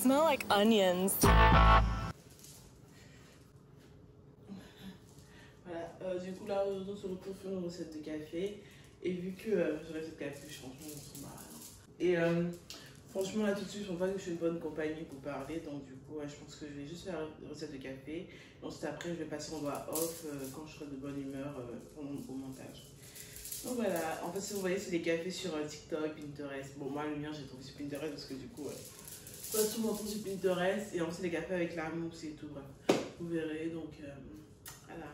smell like onions. Voilà, du coup là aujourd'hui on se retrouve sur une recette de café. Et vu que je recette de café, franchement on s'en bat. Et franchement là tout de suite je pense pas que je suis une bonne compagnie pour parler. Donc du coup je pense que je vais juste faire une recette de café. Et ensuite après je vais passer en voix off quand je serai de bonne humeur au montage. Donc voilà, en fait si vous voyez c'est des cafés sur TikTok, Pinterest. Bon moi le mien j'ai trouvé sur Pinterest parce que du coup pas souvent sur Pinterest. Et ensuite des cafés avec la mousse et tout, bref. Vous verrez donc voilà.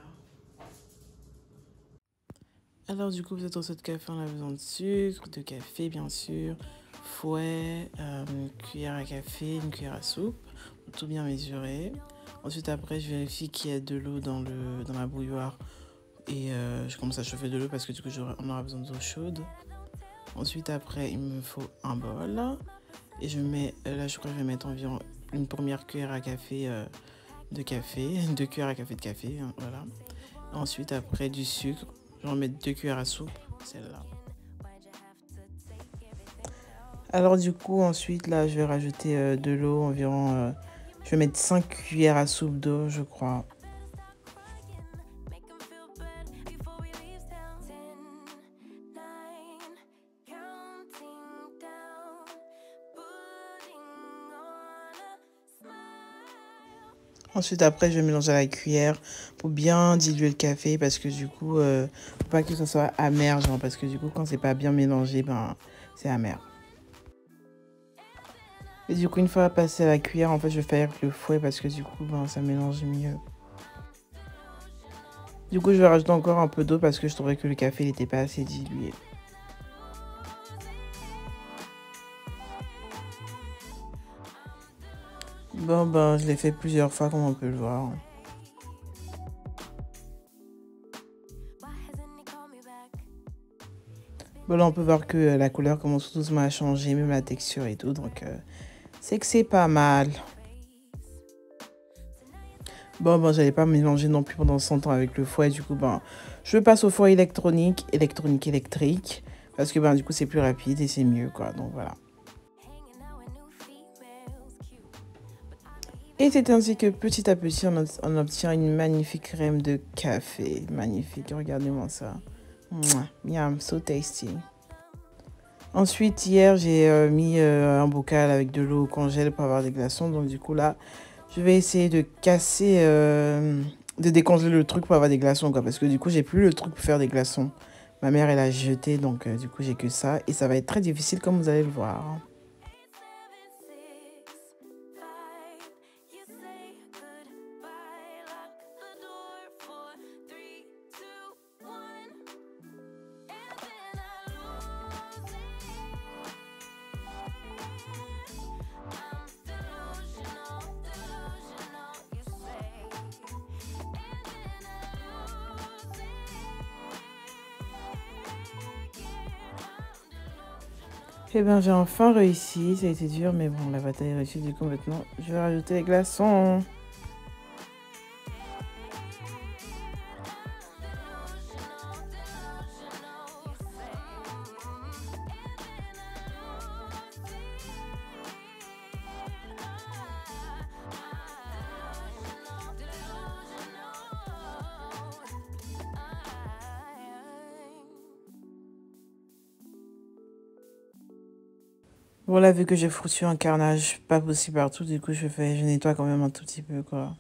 Alors du coup vous êtes dans cette café, on a besoin de sucre, de café bien sûr, fouet, une cuillère à café, une cuillère à soupe, tout bien mesuré. Ensuite après je vérifie qu'il y a de l'eau dans la bouilloire et je commence à chauffer de l'eau parce que du coup on aura besoin d'eau chaude. Ensuite après il me faut un bol et je mets, là je crois que je vais mettre environ une première cuillère à café de café, 2 cuillères à café de café, hein, voilà. Ensuite après du sucre. Je vais en mettre 2 cuillères à soupe, celle-là. Alors du coup, ensuite, là, je vais rajouter de l'eau, environ... je vais mettre 5 cuillères à soupe d'eau, je crois. Ensuite, après, je vais mélanger à la cuillère pour bien diluer le café parce que du coup, faut pas que ça soit amer, genre, parce que du coup, quand c'est pas bien mélangé, ben, c'est amer. Et du coup, une fois passé à la cuillère, en fait, je vais faire avec le fouet parce que du coup, ben, ça mélange mieux. Du coup, je vais rajouter encore un peu d'eau parce que je trouvais que le café n'était pas assez dilué. Bon, ben, je l'ai fait plusieurs fois, comme on peut le voir. Bon, là, on peut voir que la couleur commence tout doucement à changer, même la texture et tout. Donc, c'est que c'est pas mal. Bon, ben, j'allais pas mélanger non plus pendant 100 ans avec le fouet. Du coup, ben, je passe au fouet électrique. Parce que, ben, du coup, c'est plus rapide et c'est mieux, quoi. Donc, voilà. Et c'est ainsi que petit à petit, on obtient une magnifique crème de café. Magnifique, regardez-moi ça. Mouah, miam, so tasty. Ensuite, hier, j'ai mis un bocal avec de l'eau au congèle pour avoir des glaçons. Donc, du coup, là, je vais essayer de casser, de décongeler le truc pour avoir des glaçons, quoi. Parce que du coup, j'ai plus le truc pour faire des glaçons. Ma mère, elle a jeté, donc du coup, j'ai que ça. Et ça va être très difficile, comme vous allez le voir. Eh bien, j'ai enfin réussi. Ça a été dur, mais bon, la bataille est réussie. Du coup, maintenant, je vais rajouter les glaçons. Voilà, vu que j'ai foutu un carnage pas possible partout, du coup, je nettoie quand même un tout petit peu, quoi.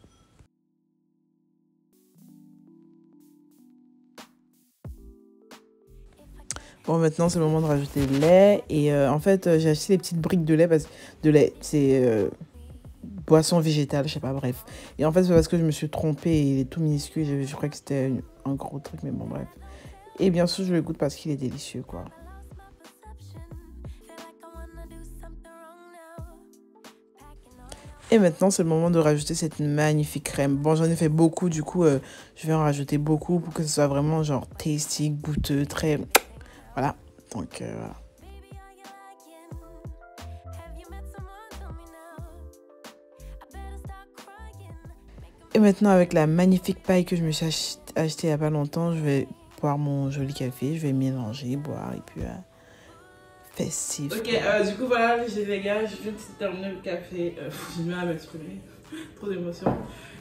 Bon, maintenant, c'est le moment de rajouter le lait. Et en fait, j'ai acheté des petites briques de lait. C'est boisson végétale, je sais pas, bref. Et en fait, c'est parce que je me suis trompée. Il est tout minuscule. Je crois que c'était un gros truc, mais bon, bref. Et bien sûr, je le goûte parce qu'il est délicieux, quoi. Et maintenant, c'est le moment de rajouter cette magnifique crème. Bon, j'en ai fait beaucoup, du coup, je vais en rajouter beaucoup pour que ce soit vraiment genre tasty, goûteux, très... Voilà, donc voilà. Et maintenant, avec la magnifique paille que je me suis achetée il n'y a pas longtemps, je vais boire mon joli café, je vais mélanger, boire et puis festif. Ok, du coup, voilà, les gars, je viens de terminer le café. J'ai du mal à m'exprimer. Trop d'émotions.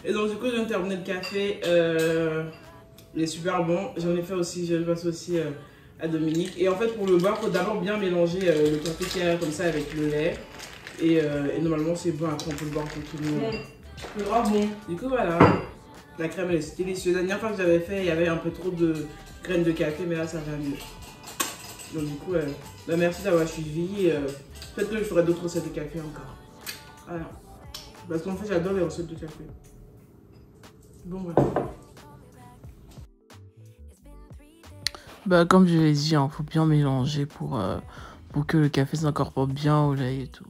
Et donc, du coup, je viens de terminer le café. Il est super bon. J'en ai fait aussi, je le passe aussi à Dominique. Et en fait, pour le boire, il faut d'abord bien mélanger le café qu'il y a comme ça avec le lait. Et normalement, c'est bon. Après, on peut le boire pour tout le monde. C'est grave bon. Du coup, voilà. La crème, elle est délicieuse. La dernière fois que j'avais fait, il y avait un peu trop de graines de café, mais là, ça va mieux. Donc, du coup, bah, merci d'avoir suivi. Peut-être que je ferai d'autres recettes de café encore. Voilà. Parce qu'en fait, j'adore les recettes de café. Bon, voilà. Bah, comme je l'ai dit, il faut bien mélanger pour que le café s'incorpore bien au lait et tout.